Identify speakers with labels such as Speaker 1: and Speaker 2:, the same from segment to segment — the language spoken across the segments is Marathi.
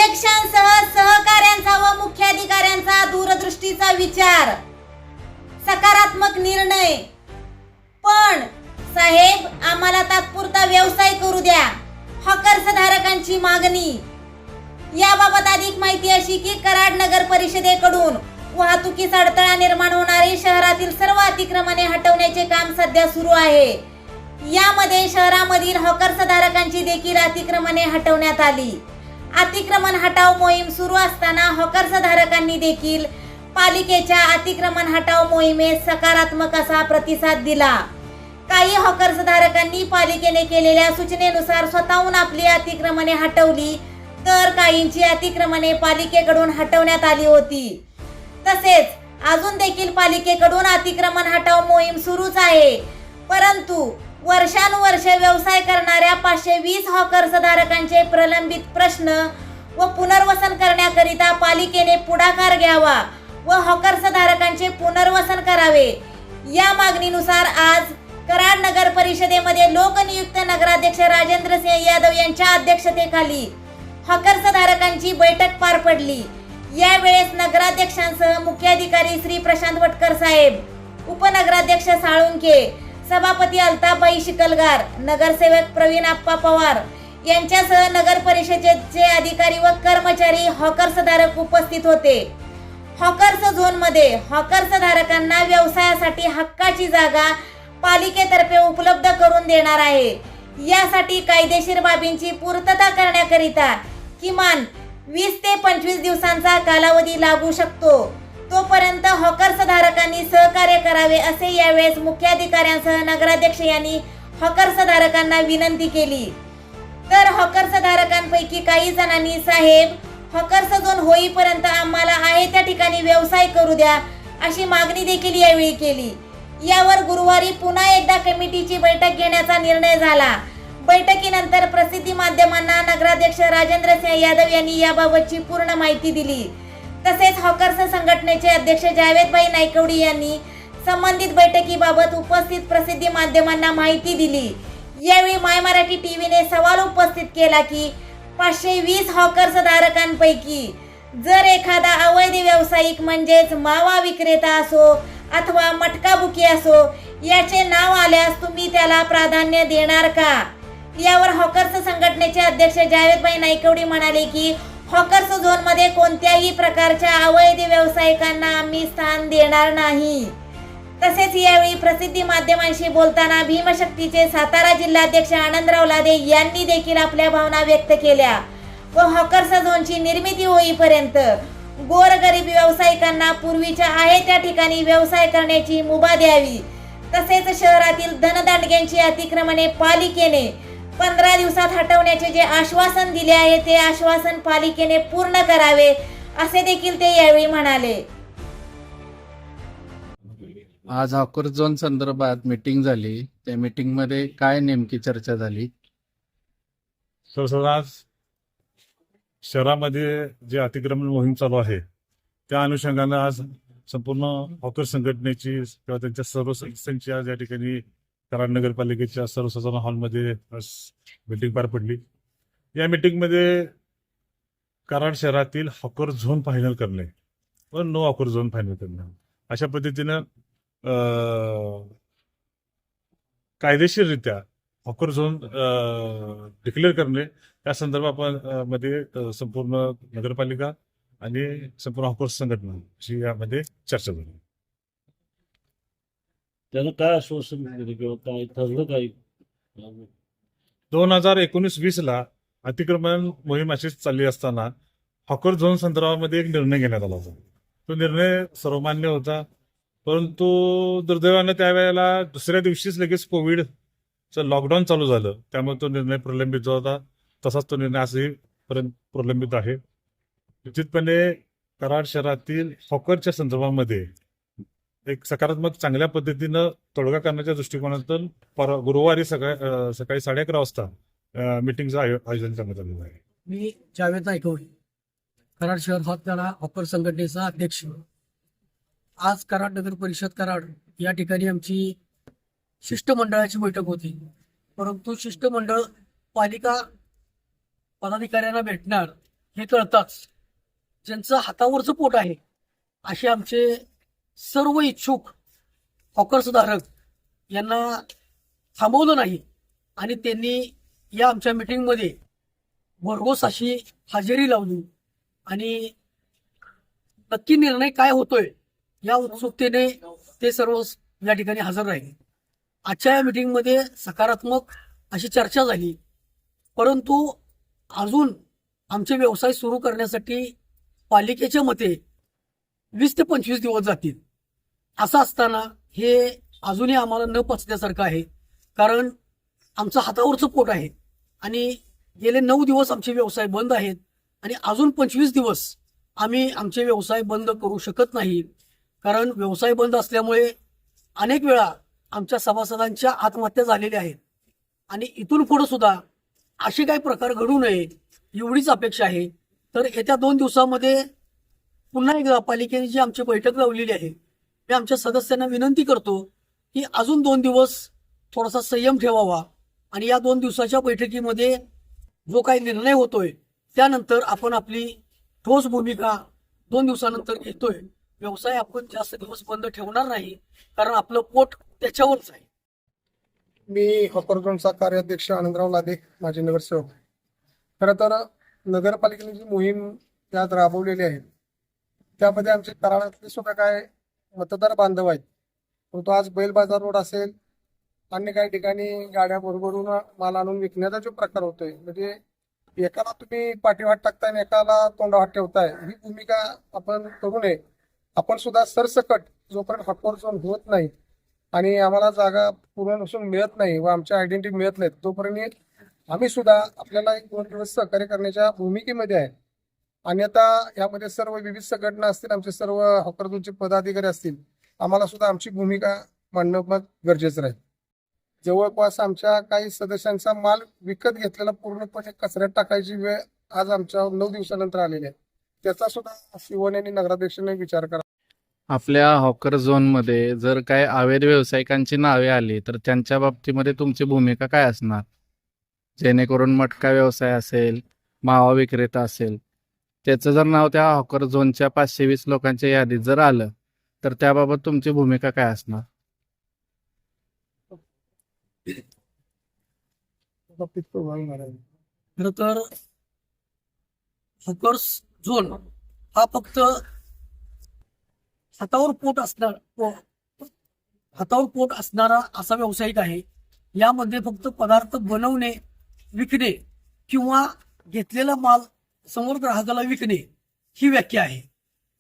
Speaker 1: अध्यक्षांसह सहकाऱ्यांचा व मुख्याधिकाऱ्यांचा दूरदृष्टीचा विचार, सकारात्मक निर्णय. पण साहेब, आम्हाला तात्पुरता व्यवसाय करू द्या, हॉकर्स धारकांची मागणी. याबाबत अधिक माहिती अशी की कराड नगर परिषदेकडून वाहतुकीस अडथळा निर्माण होणारी शहरातील सर्व अतिक्रमणे हटवण्याचे काम सध्या सुरू आहे. यामध्ये शहरामधील हॉकर्स धारकांची देखील अतिक्रमणे हटवण्यात आली. अतिक्रमण हटाव मोहीम सुरू असताना हॉकर्स धारकांनी देखील पालिकेच्या अतिक्रमण हटाव मोहिमेस सकारात्मक असा प्रतिसाद दिला. काही हॉकर्स धारकांनी पालिकेने केलेल्या सूचनेनुसार स्वतःहून आपली अतिक्रमणे हटवली, तर काहींची अतिक्रमणे पालिकेकडून हटवण्यात आली होती. तसेच अजून देखील पालिकेकडून अतिक्रमण हटाव मोहीम सुरूच आहे. परंतु वर्षानुवर्ष व्यवसाय करणाऱ्या 520 हॉकर्स धारकांचे प्रलंबित प्रश्न व पुनर्वसन करण्याकरिता पालिकेने पुढाकार घ्यावा व हॉकर्स धारकांचे पुनर्वसन करावे. या मागणीनुसार आज कराड नगर परिषदेमध्ये लोकनियुक्त नगराध्यक्ष राजेंद्र सिंह यादव यांच्या अध्यक्षतेखाली हॉकर्स धारकांची बैठक पार पडली. यावेळेस नगराध्यक्षांसह मुख्याधिकारी श्री प्रशांत वटकर साहेब, उपनगराध्यक्ष साळुंके, सभापती अल्ताबाई शिकलगार, नगरसेवक प्रवीण आप्पा पवार यांच्यासह नगर परिषदेचे अधिकारी व कर्मचारी हॉकर्स धारक उपस्थित होते. हॉकर्स झोन मध्ये हॉकर्स धारकांना व्यवसायासाठी हक्काची जागा पालिकेतर्फे उपलब्ध करून देणार आहे. यासाठी कायदेशीर बाबींची पूर्तता करण्याकरिता किमान 20 ते 25 दिवसांचा कालावधी लागू शकतो. तोपर्यंत हॉकर्स धारकांनी सहकार्य करावे असे यावेळेस मुख्याधिकाऱ्यांसह नगराध्यक्ष यांनी हॉकर्स धारकांना विनंती केली. तर हॉकर्स धारकांपैकी काही जणांनी, साहेब, हॉकर्स झोन होईपर्यंत आम्हाला आहे त्या ठिकाणी व्यवसाय करू द्या अशी मागणी देखील यावेळी केली. यावर गुरुवारी पुन्हा एकदा कमिटीची बैठक घेण्याचा निर्णय झाला. बैठकीनंतर प्रसिद्धी माध्यमांना नगराध्यक्ष राजेंद्र सिंह यादव यांनी याबाबतची पूर्ण माहिती दिली. तसेच हॉकर्स संघटनेचे अध्यक्ष जावेदभाई नायकवडी यांनी संबंधित बैठकीबाबत उपस्थित प्रसिद्धी माध्यमांना माहिती दिली. यावेळी माय मराठी टीव्हीने सवाल उपस्थित केला की 520 हॉकर्स धारकांपैकी जर एखादा अवैध व्यावसायिक म्हणजेच मावा विक्रेता असो अथवा मटका बुकी असो याचे नाव आल्यास तुम्ही त्याला प्राधान्य देणार का? यावर हॉकर्स संघटनेचे अध्यक्ष जावेदभाई नायकवडी म्हणाले की हॉकर्स झोन मध्ये कोणत्याही प्रकारच्या अवैध व्यावसायिकांना आम्ही स्थान देणार नाही. तसेच यावेळी प्रसिद्धी माध्यमांशी बोलताना भीमशक्तीचे सातारा जिल्हाध्यक्ष आनंदराव लादे यांनी देखील आपल्या भावना व्यक्त केल्या व हॉकर्स झोनची निर्मिती होईपर्यंत गोरगरीब व्यावसायिकांना पूर्वीच्या आहे त्या ठिकाणी व्यवसाय करण्याची मुभा द्यावी. तसेच शहरातील धनदांडग्यांची अतिक्रमणे पालिकेने 15 दिवसात हटवण्याचे जे आश्वासन दिले आहे ते आश्वासन पालिकेने पूर्ण करावे असे देखील ते यावेळी म्हणाले.
Speaker 2: आज हॉकर्स झोन संदर्भात मीटिंग झाली. त्या मीटिंग मध्ये काय नेमकी चर्चा झाली?
Speaker 3: आज शहरामध्ये जे अतिक्रमण मोहीम चालू आहे त्या अनुषंगाने आज संपूर्ण हॉकर्स संघटनेची किंवा त्यांच्या सर्व सदस्यांची आज या ठिकाणी कराड नगरपालिकेच्या सर्वसाधारण हॉलमध्ये मीटिंग पार पडली. या मीटिंगमध्ये कराड शहरातील हॉकर झोन फायनल करणे व नो हॉकर झोन फायनल करणे अशा पद्धतीनं कायदेशीररित्या हॉकर झोन डिक्लेअर करणे या संदर्भात मध्ये संपूर्ण नगरपालिका आणि संपूर्ण हॉकर्स संघटना अशी यामध्ये चर्चा झाली.
Speaker 4: त्यानं काय आश्वासन दिलं किंवा काय ठरलं काही?
Speaker 3: 2019-20 ला अतिक्रमण मोहीम अशीच चालली असताना हॉकर झोन संदर्भामध्ये एक निर्णय घेण्यात आला होता. तो निर्णय सर्वमान्य होता, परंतु दुर्दैवानं त्यावेळेला दुसऱ्या दिवशीच लगेच कोविडचं लॉकडाऊन चालू झालं. त्यामुळे तो निर्णय प्रलंबित जो होता तसाच तो निर्णय आजही प्रलंबित आहे. निश्चितपणे कराड शहरातील हॉकरच्या संदर्भामध्ये एक सकारात्मक चांगल्या पद्धतीनं तोडगा करण्याच्या दृष्टिकोनातून गुरुवारी सकाळी 11:30 वाजता मीटिंगचं आयोजन करण्यात आलेलं आहे.
Speaker 5: मी जावेद नायकवडी, कराड शहर हातगाडा हॉकर संघटनेचा अध्यक्ष. आज कराड नगर परिषद कराड या ठिकाणी आमची शिष्टमंडळाची बैठक होती. परंतु शिष्टमंडळ पालिका पदाधिकाऱ्यांना भेटणार हे कळताच ज्यांचं हातावरचं पोट आहे असे आमचे सर्व इच्छुक हॉकर्सधारक यांना थांबवलं नाही आणि त्यांनी या आमच्या मीटिंगमध्ये भरघोस अशी हजेरी लावली आणि नक्की निर्णय काय होतोय या उत्सुकतेने ते सर्व या ठिकाणी हजर राहिले. आजच्या या मीटिंगमध्ये सकारात्मक अशी चर्चा झाली, परंतु अजून आमचे व्यवसाय सुरू करण्यासाठी पालिकेच्या मते 20 ते 25 दिवस जातील. असं असताना हे अजूनही आम्हाला न पचण्यासारखं आहे, कारण आमचं हातावरचं पोट आहे आणि गेले 9 दिवस आमचे व्यवसाय बंद आहेत आणि अजून 25 दिवस आम्ही आमचे व्यवसाय बंद करू शकत नाही. कारण व्यवसाय बंद असल्यामुळे अनेक वेळा आमच्या सभासदांच्या आत्महत्या झालेल्या आहेत आणि इथून पुढे सुद्धा असे काही प्रकार घडू नये एवढीच अपेक्षा आहे. तर येत्या 2 दिवसामध्ये पुन्हा एकदा पालिकेने जी आमची बैठक लावलेली आहे मी आमच्या सदस्यांना विनंती करतो की अजून 2 दिवस थोडासा संयम ठेवावा आणि या 2 दिवसाच्या बैठकीमध्ये जो काही निर्णय होतोय त्यानंतर आपण आपली ठोस भूमिका 2 दिवसानंतर घेतोय. व्यवसाय आपण जास्त दिवस बंद ठेवणार नाही, कारण आपलं पोट त्याच्यावरच आहे.
Speaker 6: मी हॉकर झोनचा कार्याध्यक्ष आनंदराव लादे, माझे नगरसेवक. खरं तर नगरपालिकेने जी मोहीम त्यात राबवलेली आहे त्यामध्ये आमचे कराडातले सुद्धा काय मतदार बांधव आहेत, परंतु आज बैल बाजार रोड असेल, अन्य काही ठिकाणी गाड्या बरोबरून माल आणून विकण्याचा जो प्रकार होतोय, म्हणजे एकाला तुम्ही पाठीवाट टाकताय आणि एकाला तोंडावाट ठेवताय, ही भूमिका आपण करू नये. आपण सुद्धा सरसकट जोपर्यंत हॉकर झोन होत नाही आणि आम्हाला जागा पूर्ण नसून मिळत नाही व आमच्या आयडेंटिटी मिळत नाहीत तोपर्यंत आम्ही सुद्धा आपल्याला 1-2 दिवस सहकार्य करण्याच्या भूमिकेमध्ये आहे. आणि आता यामध्ये सर्व विविध संघटना असतील, आमचे सर्व हॉकर झोनचे पदाधिकारी असतील, आम्हाला सुद्धा आमची भूमिका मांडणं मग गरजेचं राहील. जवळपास आमच्या काही सदस्यांचा माल विकत घेतलेला पूर्णपणे कचऱ्यात टाकायची वेळ आज आमच्या 9 दिवसानंतर आलेली आहे. त्याचा सुद्धा शिवने आणि नगराध्यक्षांनी विचार करा.
Speaker 2: आपल्या हॉकर झोनमध्ये जर काय अवैध व्यावसायिकांची नावे आली तर त्यांच्या बाबतीमध्ये तुमची भूमिका काय असणार? जेणेकरून मटका व्यवसाय असेल, मावा विक्रेता असेल, त्याचं जर नाव त्या हॉकर झोनच्या 520 लोकांच्या यादीत जर आलं तर त्याबाबत तुमची भूमिका काय असणार?
Speaker 5: खरं तर हॉकर्स झोन हा फक्त हातावर पोट असणारा असा व्यावसायिक आहे. यामध्ये फक्त पदार्थ बनवणे, विकणे किंवा घेतलेला माल समोर ग्राहकाला विकणे ही व्याख्या आहे.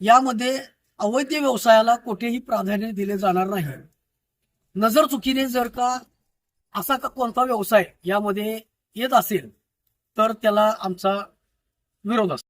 Speaker 5: यामध्ये अवैध व्यवसायाला कुठेही प्राधान्य दिले जाणार नाही. नजर चुकीने जर का असा का कोणता व्यवसाय यामध्ये येत असेल तर त्याला आमचा विरोध असतो.